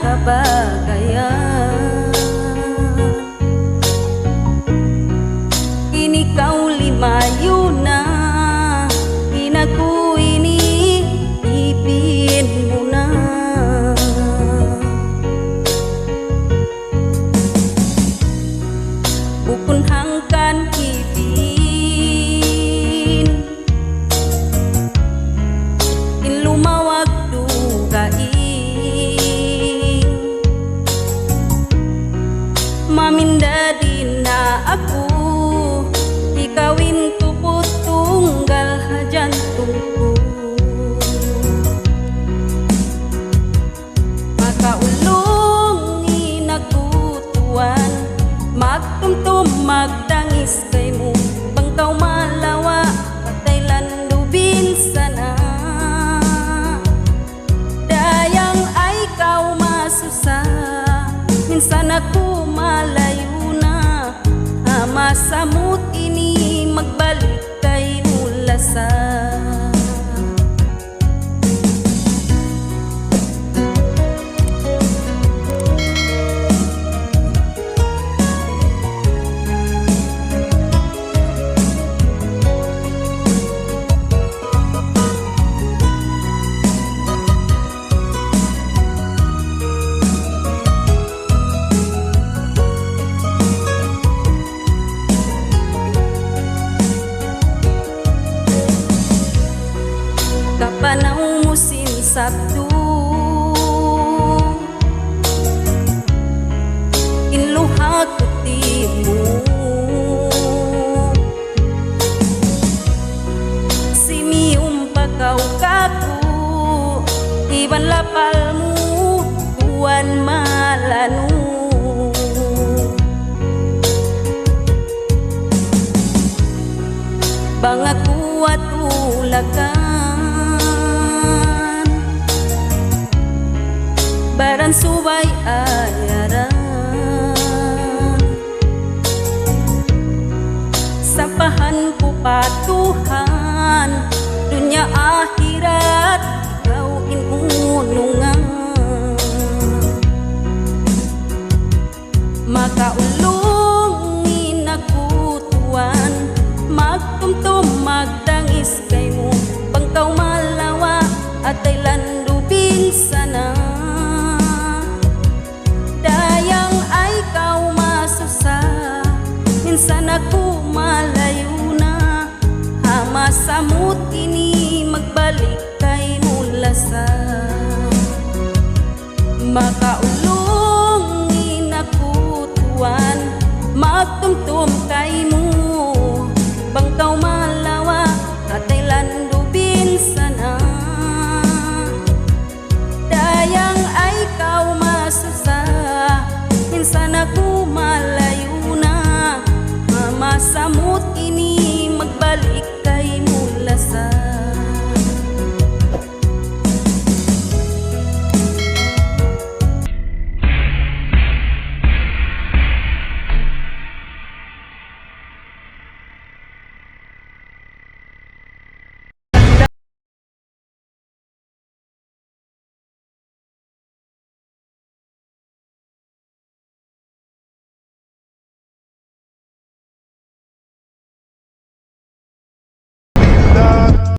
kabagayan. Kini kau limayo na, inaku ini ipin mo na. Bukunhangkan ipin in lumawag dugaing, maminda din na ako, ikawin tupot tunggal hajantungku. Makaulong inakutuan, magtumtum magdangis kay mo, bangkaw malawa patay landubin sana. Dayang ay kau masusa, minsan ako malayo na, masamot ini magbalik kay mulasa. Kapanaw mo sinsabdo, inluha ko timo, simiyong pagkaw kako, iban lapal mo, buwan malano. Bangaku at ulakan, baran subay ayaran, sampahan ko patuhan, dunya akhirat ikaw inunungan. Makaulong inakutuan, magtumtum magdangis kay mo, bangkaw malawa at ay landubin sana. Dayang ay kau masusa, minsan ako malayo na, masamot ini magbalik kay mulasa. Makaulong